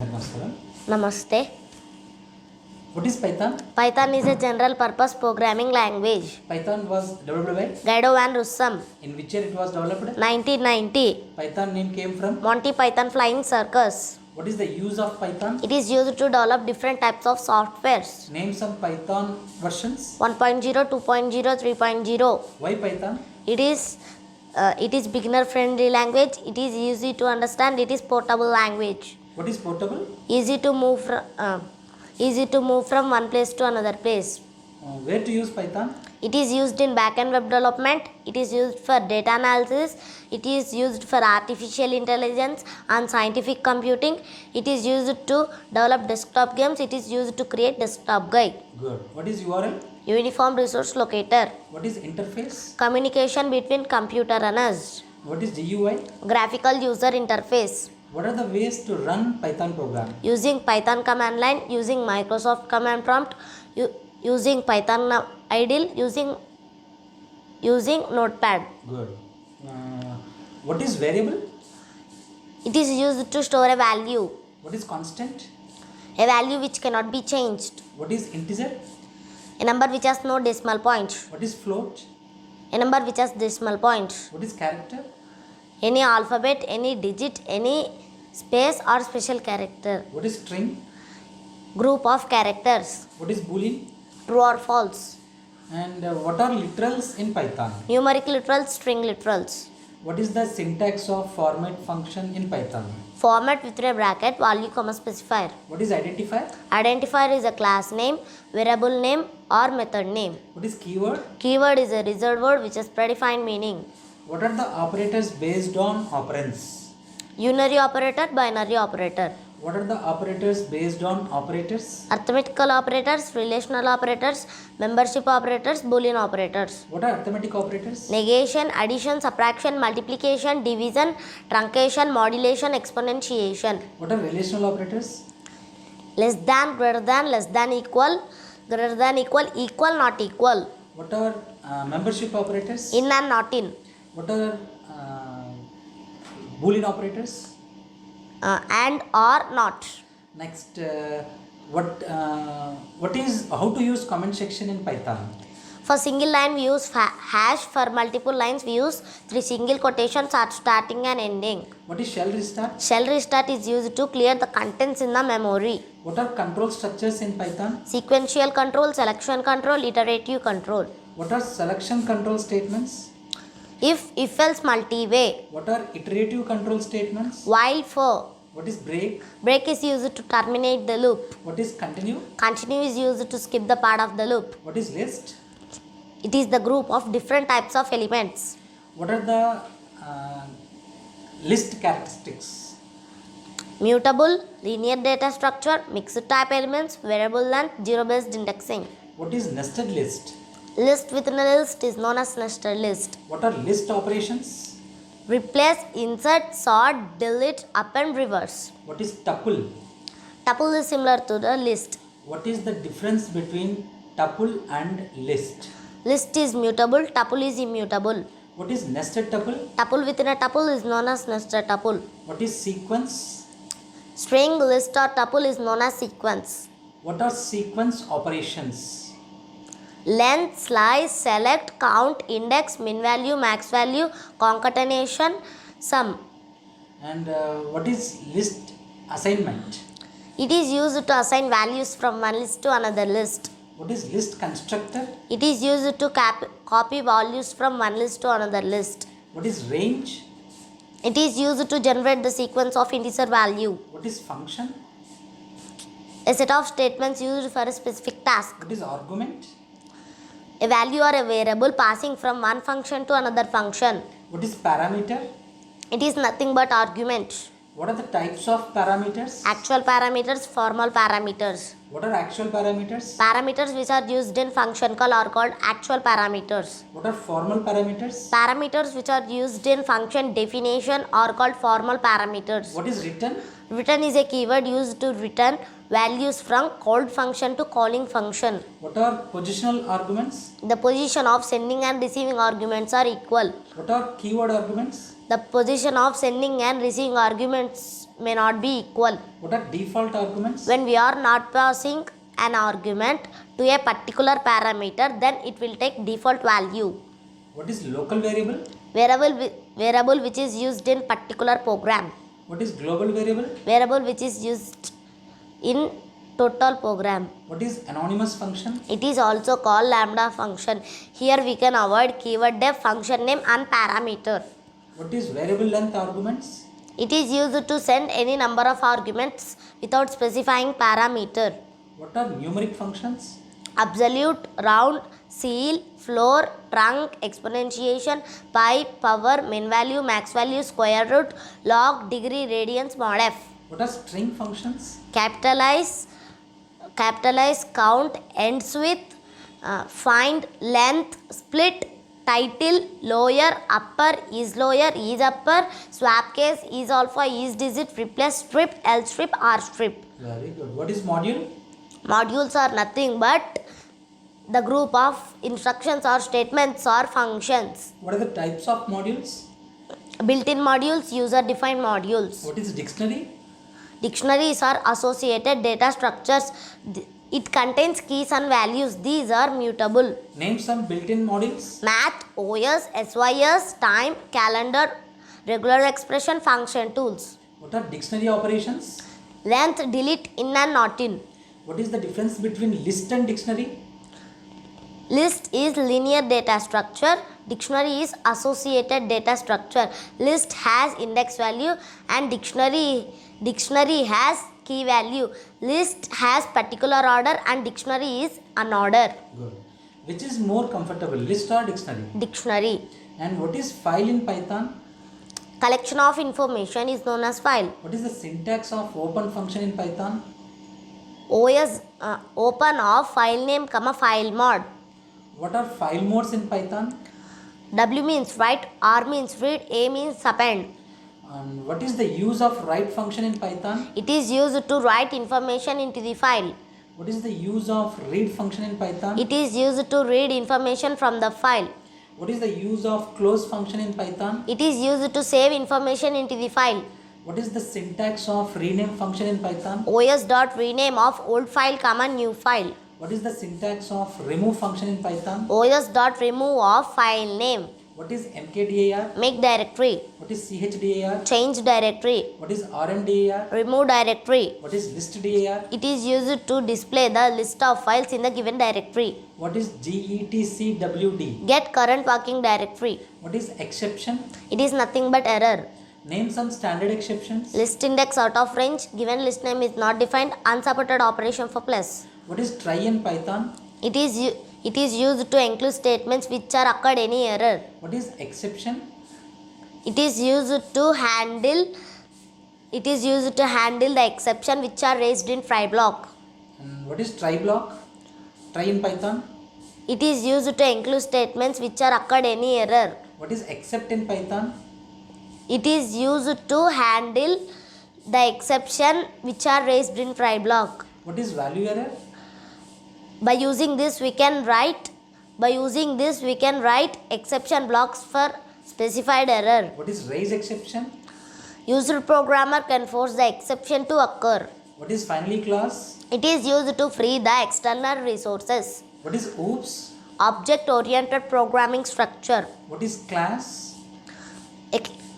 Namaskaram. Namaste. What is Python? Python is a general purpose programming language. Python was developed by? Guido van Rossum. In which year it was developed? 1990. Python name came from? Monty Python Flying Circus. What is the use of Python? It is used to develop different types of softwares. Name some Python versions. 1.0, 2.0, 3.0. Why Python? It is beginner friendly language. It is easy to understand. It is portable language. What is portable? Easy to move from one place to another place. Where to use Python? It is used in backend web development. It is used for data analysis. It is used for artificial intelligence and scientific computing. It is used to develop desktop games. It is used to create desktop guide. Good. What is URL? Uniform resource locator. What is interface? Communication between computer and us. What is GUI? Graphical user interface. What are the ways to run Python program? Using Python command line, using Microsoft command prompt, using Python idle, using Notepad. Good. What is variable? It is used to store a value. What is constant? A value which cannot be changed. What is integer? A number which has no decimal point. What is float? A number which has decimal point. What is character? Any alphabet, any digit, any space or special character. What is string? Group of characters. What is boolean? True or false. And what are literals in Python? Numeric literals, string literals. What is the syntax of format function in Python? Format within a bracket, value comma specifier. What is identifier? Identifier is a class name, variable name or method name. What is keyword? Keyword is a reserved word which has predefined meaning. What are the operators based on operands? Unary operator, binary operator. What are the operators based on operators? Arithmetical operators, relational operators, membership operators, Boolean operators. What are arithmetic operators? Negation, addition, subtraction, multiplication, division, truncation, modulation, exponentiation. What are relational operators? Less than, greater than, less than, equal, greater than, equal, not equal. What are membership operators? In and not in. What are Boolean operators? And or not. Next, what is how to use comment section in Python? For single line we use hash. For multiple lines we use 3 single quotations at starting and ending. What is shell restart? Shell restart is used to clear the contents in the memory. What are control structures in Python? Sequential control, selection control, iterative control. What are selection control statements? If else multi-way. What are iterative control statements? While for. What is break? Break is used to terminate the loop. What is continue? Continue is used to skip the part of the loop. What is list? It is the group of different types of elements. What are the list characteristics? Mutable, linear data structure, mixed type elements, variable length, zero-based indexing. What is nested list? List within a list is known as nested list. What are list operations? Replace, insert, sort, delete, append, reverse. What is tuple? Tuple is similar to the list. What is the difference between tuple and list? List is mutable, tuple is immutable. What is nested tuple? Tuple within a tuple is known as nested tuple. What is sequence? String, list or tuple is known as sequence. What are sequence operations? Length, slice, select, count, index, min value, max value, concatenation, sum. And what is list assignment? It is used to assign values from one list to another list. What is list constructor? It is used to copy values from one list to another list. What is range? It is used to generate the sequence of integer value. What is function? A set of statements used for a specific task. What is argument? A value or a variable passing from one function to another function. What is parameter? It is nothing but argument. What are the types of parameters? Actual parameters, formal parameters. What are actual parameters? Parameters which are used in function call are called actual parameters. What are formal parameters? Parameters which are used in function definition are called formal parameters. What is return? Return is a keyword used to return values from called function to calling function. What are positional arguments? The position of sending and receiving arguments are equal. What are keyword arguments? The position of sending and receiving arguments may not be equal. What are default arguments? When we are not passing an argument to a particular parameter, then it will take default value. What is local variable? Variable which is used in particular program. What is global variable? Variable which is used in total program. What is anonymous function? It is also called lambda function. Here we can avoid keyword def, function name and parameter. What is variable length arguments? It is used to send any number of arguments without specifying parameter. What are numeric functions? Absolute, round, ceil, floor, trunc, exponentiation, pi, power, min value, max value, square root, log, degree, radians, mod f. What are string functions? Capitalize, count, ends with, find, length, split, title, lower, upper, is upper, swap case, is alpha, is digit, replace, strip, else strip, r strip. Very good. What is module? Modules are nothing but the group of instructions or statements or functions. What are the types of modules? Built-in modules, user-defined modules. What is dictionary? Dictionaries are associated data structures. It contains keys and values. These are mutable. Name some built-in modules. Math, OS, SYS, time, calendar, regular expression, function tools. What are dictionary operations? Length, delete, in and not in. What is the difference between list and dictionary? List is linear data structure. Dictionary is associated data structure. List has index value and dictionary has key value. List has particular order and dictionary is unordered. Good. Which is more comfortable, list or dictionary? Dictionary. And what is file in Python? Collection of information is known as file. What is the syntax of open function in Python? OS open of file name comma file mod. What are file modes in Python? W means write, R means read, A means append. And what is the use of write function in Python? It is used to write information into the file. What is the use of read function in Python? It is used to read information from the file. What is the use of close function in Python? It is used to save information into the file. What is the syntax of rename function in Python? OS dot rename of old file comma new file. What is the syntax of remove function in Python? OS dot remove of file name. What is mkdir? Make directory. What is chdir? Change directory. What is rmdir? Remove directory. What is listdir? It is used to display the list of files in the given directory. What is getcwd? Get current working directory. What is exception? It is nothing but error. Name some standard exceptions. List index out of range. Given list name is not defined. Unsupported operation for plus. What is try in Python? It is used to include statements which are occurred any error. What is exception? It is used to handle the exception which are raised in try block. And what is try block? Try in Python. It is used to include statements which are occurred any error. What is except in Python? It is used to handle the exception which are raised in try block. What is value error? By using this we can write exception blocks for specified error. What is raise exception? User programmer can force the exception to occur. What is finally class? It is used to free the external resources. What is oops? Object oriented programming structure. What is class?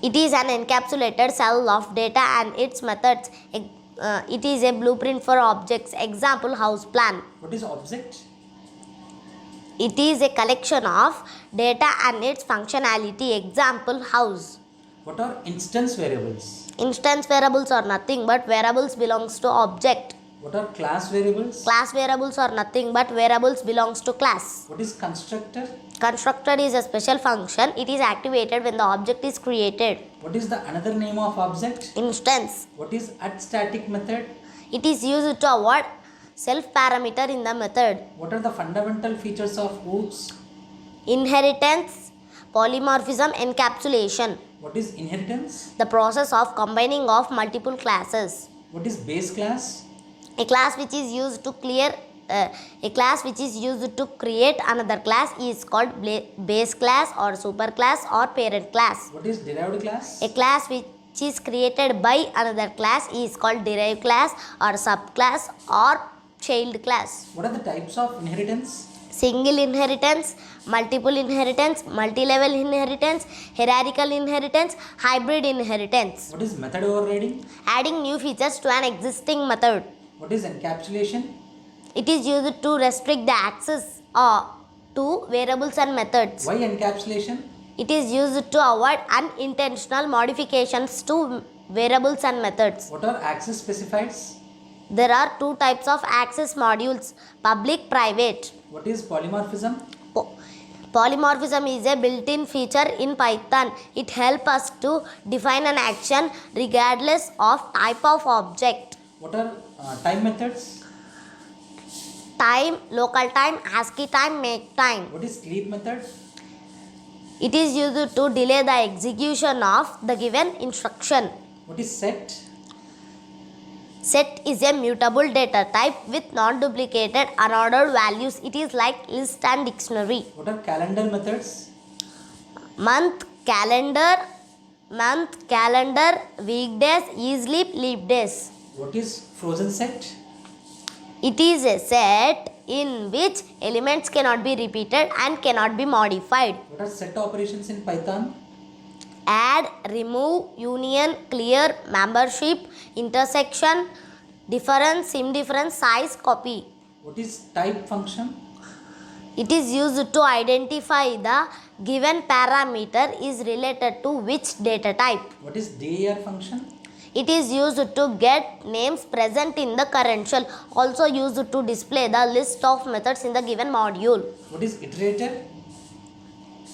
It is an encapsulated cell of data and its methods. It is a blueprint for objects. Example, house plan. What is object? It is a collection of data and its functionality. Example, house. What are instance variables? Instance variables are nothing but variables belongs to object. What are class variables? Class variables are nothing but variables belongs to class. What is constructor? Constructor is a special function. It is activated when the object is created. What is the another name of object? Instance. What is at static method? It is used to avoid self parameter in the method. What are the fundamental features of oops? Inheritance, polymorphism, encapsulation. What is inheritance? The process of combining of multiple classes. What is base class? A class which is used to create another class is called base class or super class or parent class. What is derived class? A class which which is created by another class is called derived class or subclass or child class. What are the types of inheritance? Single inheritance, multiple inheritance, multi-level inheritance, hierarchical inheritance, hybrid inheritance. What is method overriding? Adding new features to an existing method. What is encapsulation? It is used to restrict the access to variables and methods. Why encapsulation? It is used to avoid unintentional modifications to variables and methods. What are access specifiers? There are two types of access modules, public, private. What is polymorphism? Polymorphism is a built-in feature in Python. It helps us to define an action regardless of type of object. What are time methods? Time, local time, ASCII time, make time. What is sleep method? It is used to delay the execution of the given instruction. What is set? Set is a mutable data type with non-duplicated unordered values. It is like list and dictionary. What are calendar methods? Month, calendar, weekdays, e-sleep, leap days. What is frozen set? It is a set in which elements cannot be repeated and cannot be modified. What are set operations in Python? Add, remove, union, clear, membership, intersection, difference, indifference, size, copy. What is type function? It is used to identify the given parameter is related to which data type. What is dir function? It is used to get names present in the current shell, also used to display the list of methods in the given module. What is iterator?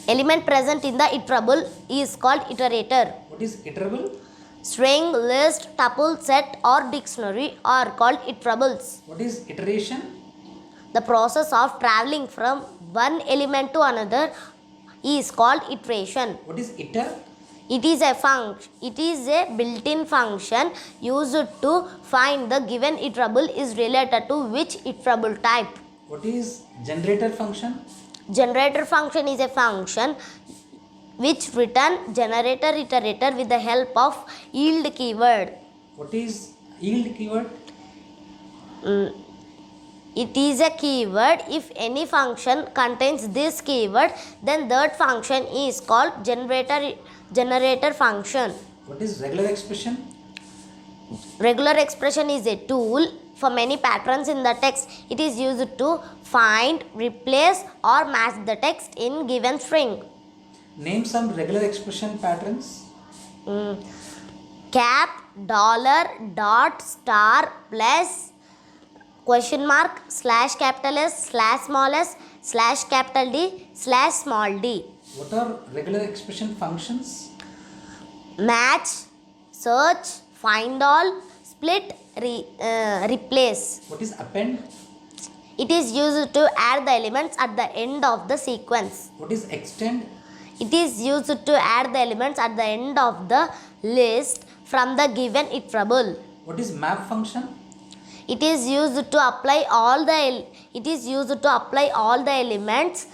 Element present in the iterable is called iterator. What is iterable? String, list, tuple, set or dictionary are called iterables. What is iteration? The process of traveling from one element to another is called iteration. What is iter? It is a built-in function used to find the given iterable is related to which iterable type. What is generator function? Generator function is a function which return generator iterator with the help of yield keyword. What is yield keyword? It is a keyword. If any function contains this keyword, then that function is called generator function. What is regular expression? Regular expression is a tool for many patterns in the text. It is used to find, replace or match the text in given string. Name some regular expression patterns. Cap, dollar, dot, star, plus, question mark, slash capital S, slash small s, slash capital D, slash small d. What are regular expression functions? Match, search, find all, split, replace. What is append? It is used to add the elements at the end of the sequence. What is extend? It is used to add the elements at the end of the list from the given iterable. What is map function? It is used to apply all the elements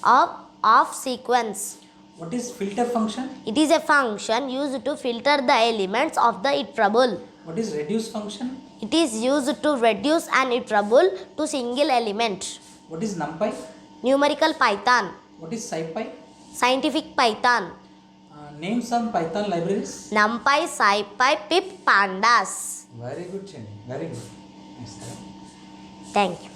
of sequence. What is filter function? It is a function used to filter the elements of the iterable. What is reduce function? It is used to reduce an iterable to single element. What is numpy? Numerical Python. What is scipy? Scientific Python. Name some Python libraries. NumPy, SciPy, pip, pandas. Very good, Chenny. Very good. Nice. Thank you.